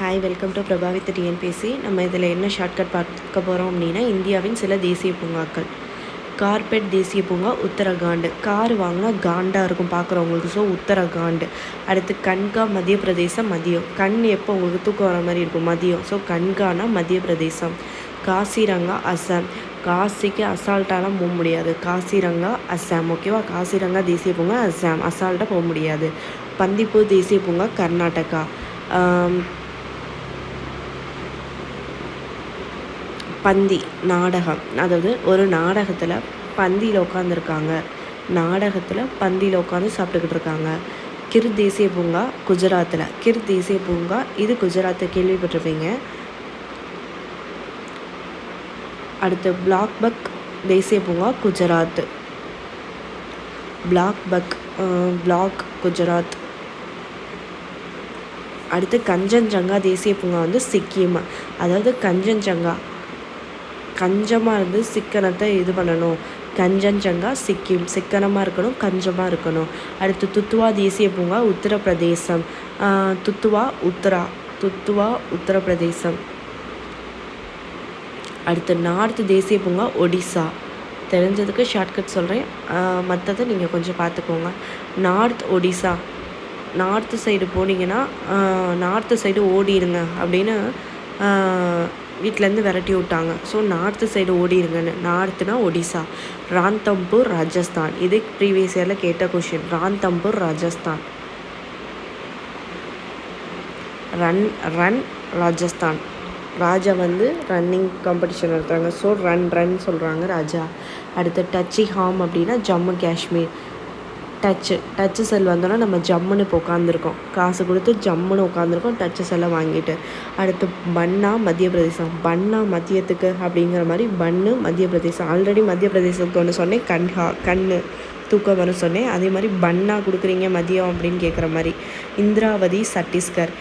Hi, welcome to Prabha with TNPSC. நம்ம இதில் என்ன ஷார்ட்கட் பார்க்க போகிறோம் அப்படின்னா, இந்தியாவின் சில தேசிய பூங்காக்கள். கார்பெட் தேசிய பூங்கா உத்தரகாண்ட். கார் வாங்கினா காண்டாக இருக்கும் பார்க்குறவங்களுக்கு, ஸோ உத்தரகாண்ட். அடுத்து கன்கா மத்திய பிரதேசம். மதியம் கண் எப்போ உங்களுக்கு தூக்கம் வர மாதிரி இருக்கும், மதியம். ஸோ கன்கானா மத்திய பிரதேசம். காசிரங்கா அசாம். காசிக்கு அசால்ட்டாலாம் போக முடியாது, காசிரங்கா அசாம். ஓகேவா? காசிரங்கா தேசிய பூங்கா அசாம், அசால்ட்டாக போக முடியாது. பந்திப்பூர் தேசிய பூங்கா கர்நாடகா. பந்தி நாடகம், அதாவது ஒரு நாடகத்தில் பந்தியில் உட்காந்துருக்காங்க, நாடகத்தில் பந்தியில் உட்காந்து சாப்பிட்டுக்கிட்டு இருக்காங்க. கிர் தேசிய பூங்கா குஜராத்தில். கிர் தேசிய பூங்கா இது குஜராத்தை கேள்விப்பட்டிருப்பீங்க. அடுத்து பிளாக் பக் தேசிய பூங்கா குஜராத். பிளாக் குஜராத். அடுத்து கஞ்சன்ஜங்கா தேசிய பூங்கா வந்து சிக்கிம். அதாவது கஞ்சமாக இருந்து சிக்கனத்தை இது பண்ணணும். கஞ்சன்ஜங்கா சிக்கிம், சிக்கனமாக இருக்கணும், கஞ்சமாக இருக்கணும். அடுத்து துத்துவா தேசிய பூங்கா உத்தரப்பிரதேசம். துத்துவா உத்தரப்பிரதேசம். அடுத்து நார்த் தேசிய பூங்கா ஒடிசா. தெரிஞ்சதுக்கு ஷார்ட்கட் சொல்கிறேன், மற்றதை நீங்கள் கொஞ்சம் பார்த்துக்கோங்க. நார்த் ஒடிசா. நார்த்து சைடு போனீங்கன்னா, நார்த்து சைடு ஓடிடுங்க அப்படின்னு வீட்டிலேருந்து விரட்டி விட்டாங்க. ஸோ நார்த்து சைடு ஓடிடுங்கன்னு. நார்த்துனா ஒடிசா. ராந்தம்பூர் ராஜஸ்தான். இது ப்ரீவியஸ் இயரில் கேட்ட கொஷின். ராந்தம்பூர் ராஜஸ்தான். ரன் ராஜஸ்தான். ராஜா வந்து ரன்னிங் காம்படிஷன் நடத்துகிறாங்க, ஸோ ரன் சொல்கிறாங்க ராஜா. அடுத்து டச்சி ஹாம் அப்படின்னா ஜம்மு காஷ்மீர். டச்சு செல் வந்தோன்னா நம்ம ஜம்முன்னு இப்போ உட்காந்துருக்கோம், காசு கொடுத்து ஜம்முன்னு உட்காந்துருக்கோம் டச்சு செல்லை வாங்கிட்டு. அடுத்து பன்னா மத்திய பிரதேசம். பன்னா மத்தியத்துக்கு அப்படிங்கிற மாதிரி பன்னு மத்திய பிரதேசம். ஆல்ரெடி மத்திய பிரதேசத்துக்கு ஒன்று சொன்னேன், கண்ணு தூக்கம் வரும் சொன்னேன். அதே மாதிரி பன்னா கொடுக்குறீங்க மதியம் அப்படின்னு கேட்குற மாதிரி. இந்திராவதி சத்தீஸ்கர்.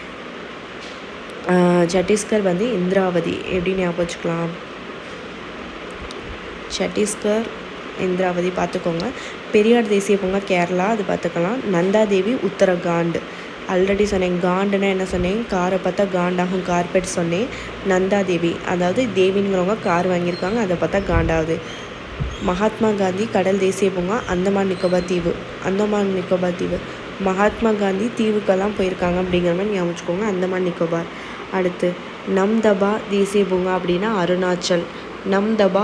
சத்தீஸ்கர் வந்து இந்திராவதி எப்படி ஞாபகம் வச்சுக்கலாம், சத்தீஸ்கர் இந்திராவதி பார்த்துக்கோங்க. பெரியார் தேசிய பூங்கா கேரளா, அது பார்த்துக்கலாம். நந்தாதேவி உத்தரகாண்ட். ஆல்ரெடி சொன்னேன், காண்டுன்னா என்ன சொன்னேன், காரை பார்த்தா காண்டாகும், கார்பெட் சொன்னேன். நந்தாதேவி அதாவது தேவிங்கிறவங்க கார் வாங்கியிருக்காங்க, அதை பார்த்தா காண்டாகுது. மகாத்மா காந்தி கடல் தேசிய பூங்கா அந்தமான் நிக்கோபார் தீவு. மகாத்மா காந்தி தீவுக்கெல்லாம் போயிருக்காங்க அப்படிங்கிற மாதிரி ஞாபகம் வச்சுக்கோங்க, அந்தமான் நிக்கோபார். அடுத்து நம்தபா தேசிய பூங்கா அப்படின்னா அருணாச்சல். நம்தபா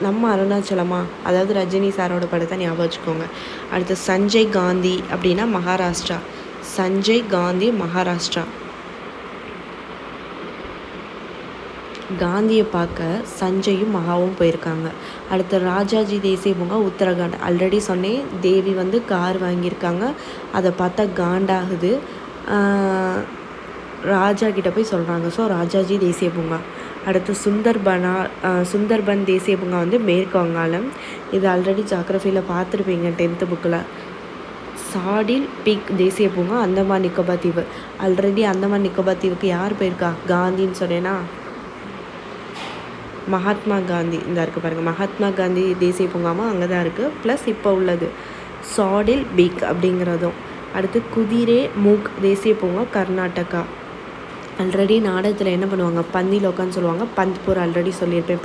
நம்ம அருணாச்சலமா, அதாவது ரஜினி சாரோட படத்தை ஞாபகம் வச்சுக்கோங்க. அடுத்து சஞ்சய் காந்தி அப்படின்னா மகாராஷ்டிரா. காந்தியை பார்க்க சஞ்சயும் மகாவும் போயிருக்காங்க. அடுத்து ராஜாஜி தேசிய பூங்கா உத்தரகாண்ட். ஆல்ரெடி சொன்னேன், தேவி வந்து கார் வாங்கியிருக்காங்க, அதை பார்த்தா காண்டாகுது, ராஜா கிட்ட போய் சொல்கிறாங்க, ஸோ ராஜாஜி தேசிய பூங்கா. அடுத்து சுந்தர்பன் தேசிய பூங்கா வந்து மேற்கு வங்காளம். இது ஆல்ரெடி ஜாகிரஃபியில் பார்த்துருப்பீங்க 10th புக்கில். சாடில் பீக் தேசிய பூங்கா அந்தமான் நிக்கோபார் தீவு. ஆல்ரெடி அந்தமான் நிக்கோபார் தீவுக்கு யார் போயிருக்கா, காந்தின்னு சொன்னேன்னா மகாத்மா காந்தி இந்த இருக்குது பாருங்கள், மகாத்மா காந்தி தேசிய பூங்காவும் அங்கே தான் இருக்குது, ப்ளஸ் இப்போ உள்ளது சாடில் பீக் அப்படிங்கிறதும். அடுத்து குதிரே மூக் தேசிய பூங்கா கர்நாடகா. ஆல்ரெடி நாடகத்தில் என்ன பண்ணுவாங்க, பந்தியில் உட்காந்து சொல்லுவாங்க. பந்த்பூர் ஆல்ரெடி சொல்லியிருப்பேன்,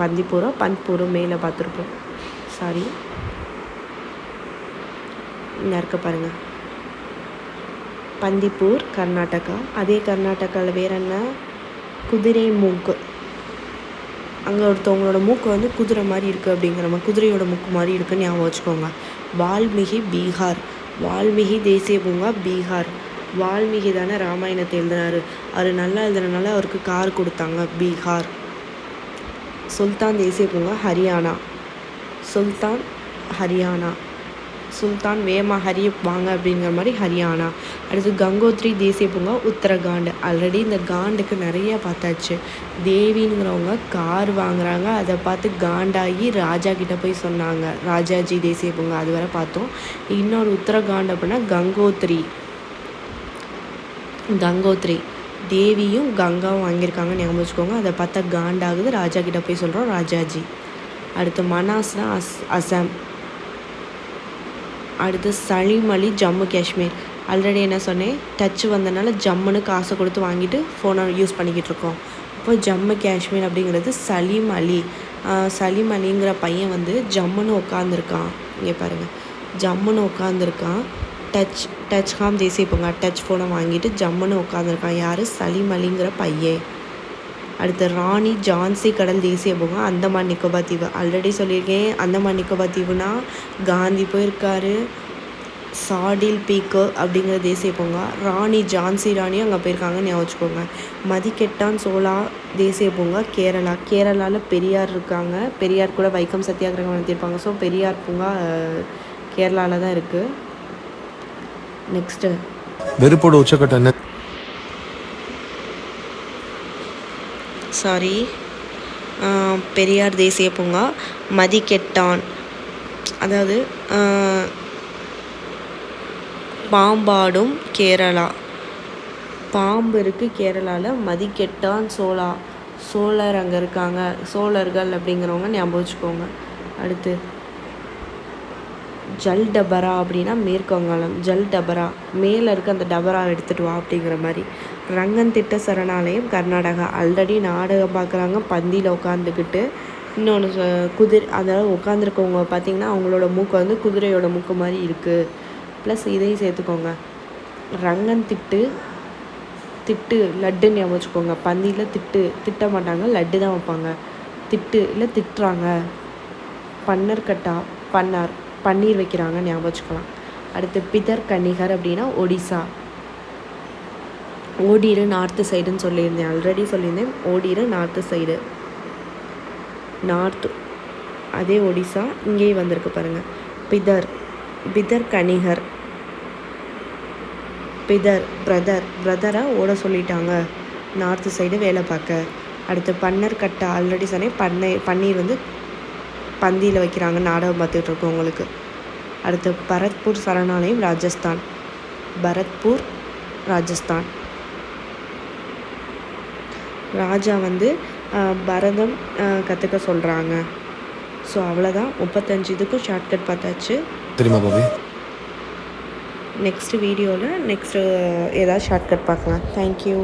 பந்த்பூரும் மேலே பார்த்துருப்போம். சாரி, இங்கே இருக்க பாருங்கள், பந்திப்பூர் கர்நாடகா. அதே கர்நாடகாவில் வேறு என்ன, குதிரை மூக்கு. அங்கே ஒருத்தவங்களோட மூக்கு வந்து குதிரை மாதிரி இருக்குது அப்படிங்கிற மாதிரி, குதிரையோட மூக்கு மாதிரி இருக்குன்னு ஞாபகம் வச்சுக்கோங்க. வால்மீகி பீகார். வால்மீகி தேசிய பூங்கா பீகார். வால்மீகி தானே ராமாயணத்தை எழுதினார், அவர் நல்லா எழுதுனால அவருக்கு கார் கொடுத்தாங்க, பீகார். சுல்தான் தேசிய பூங்கா ஹரியானா. சுல்தான் வேமா ஹரிய வாங்க அப்படிங்கிற மாதிரி ஹரியானா. அடுத்து கங்கோத்ரி தேசிய பூங்கா உத்தரகாண்ட். ஆல்ரெடி இந்த காண்டுக்கு நிறைய பார்த்தாச்சு. தேவிங்கிறவங்க கார் வாங்குறாங்க, அதை பார்த்து காண்டாகி ராஜா கிட்ட போய் சொன்னாங்க, ராஜாஜி தேசிய பூங்கா, அது வரை பார்த்தோம். இன்னொரு உத்தரகாண்ட் அப்படின்னா கங்கோத்ரி. தேவியும் கங்காவும் வாங்கியிருக்காங்க ஞாபகம் வச்சுக்கோங்க, அதை பார்த்தா காண்டாகுது, ராஜா கிட்ட போய் சொல்கிறோம், ராஜாஜி. அடுத்து மனாஸ்னா அசாம். அடுத்து சலீம் அலி ஜம்மு காஷ்மீர். ஆல்ரெடி என்ன சொன்னேன், டச் வந்தனால ஜம்முன்னு காசை கொடுத்து வாங்கிட்டு ஃபோனை யூஸ் பண்ணிக்கிட்டு இருக்கோம். இப்போ ஜம்மு காஷ்மீர் அப்படிங்கிறது சலீம் அலி. சலீம் அலிங்கிற பையன் வந்து ஜம்முன்னு உட்காந்துருக்கான். இங்கே பாருங்கள், ஜம்முன்னு உட்காந்துருக்கான். டச்ஹாம் தேசிய பூங்கா டச் ஃபோனை வாங்கிட்டு ஜம்முன்னு உட்காந்துருக்கான். யார்? சலீம் அலிங்கிற பையன். அடுத்து ராணி ஜான்சி கடல் தேசிய பூங்கா அந்தமான் நிக்கோபார் தீவு. ஆல்ரெடி சொல்லியிருக்கேன், அந்தமான் நிக்கோபார் தீவுனா காந்தி போயிருக்காரு. சாடில் பீக்கு அப்படிங்கிற தேசிய பூங்கா, ராணி ஜான்சி ராணியும் அங்கே போயிருக்காங்கன்னு ஞாபகம் வச்சுக்கோங்க. மதிக்கெட்டான் சோலா தேசிய பூங்கா கேரளாவில் பெரியார் இருக்காங்க. பெரியார் கூட வைக்கம் சத்தியாகிரகம் நடத்தியிருப்பாங்க. ஸோ பெரியார் பூங்கா கேரளாவில் தான் இருக்குது. நெக்ஸ்ட்டு வெறுப்போட உச்சக்கட்ட என்ன? சாரி, பெரியார் தேசிய பூங்கா மதிக்கெட்டான், அதாவது பாம்பாடும் கேரளா. பாம்பு இருக்குது கேரளாவில். மதிக்கெட்டான் சோழர் அங்கே இருக்காங்க. சோழர்கள் அப்படிங்கிறவங்க ஞாபகம் வச்சுக்கோங்க. அடுத்து ஜல் டபரா அப்படின்னா மேற்கு வங்காளம். ஜல் டபரா மேலே இருக்க அந்த டபரா எடுத்துகிட்டு வா அப்படிங்கிற மாதிரி. ரங்கன் திட்ட சரணாலயம் கர்நாடகா. ஆல்ரெடி நாடகம் பார்க்குறாங்க பந்தியில் உட்காந்துக்கிட்டு. இன்னொன்று அதாவது உட்காந்துருக்கவங்க பார்த்திங்கன்னா அவங்களோட மூக்கு வந்து குதிரையோட மூக்கு மாதிரி இருக்குது. ப்ளஸ் இதையும் சேர்த்துக்கோங்க. ரங்கன் திட்டு லட்டுன்னு ஞாபகம் வச்சுக்கோங்க. பந்தியில் திட்ட மாட்டாங்க, லட்டு தான் வைப்பாங்க. இல்லை திட்டுறாங்க. பன்னர்கட்டா பன்னீர் வைக்கிறாங்க, ஞாபகம் வச்சுக்கலாம். அடுத்து பிதர் கன்னிகர் அப்படின்னா ஒடிசா. ஓடிரு நார்த்து சைடுன்னு சொல்லியிருந்தேன், ஆல்ரெடி சொல்லியிருந்தேன். ஓடிரு நார்த்து சைடு, நார்த்து அதே ஒடிசா. இங்கேயும் வந்திருக்கு பாருங்கள். பிதர் கனிகர். பிரதரை ஓட சொல்லிட்டாங்க நார்த்து சைடு வேலை பார்க்க. அடுத்து பன்னர்கட்டா ஆல்ரெடி சொன்னேன். பன்னீர் வந்து பந்தியில் வைக்கிறாங்க, நாடகம் பார்த்துட்டு இருக்கவங்களுக்கு. அடுத்து பரத்பூர் சரணாலயம் ராஜஸ்தான். ராஜா வந்து பரதம் கற்றுக்க சொல்கிறாங்க. ஸோ அவ்வளோதான். 35 இதுக்கும் ஷார்ட்கட் பார்த்தாச்சு. தெரியுமா பாபி? நெக்ஸ்ட் வீடியோவில் ஏதாவது ஷார்ட்கட் பார்க்கலாம். தேங்க்யூ.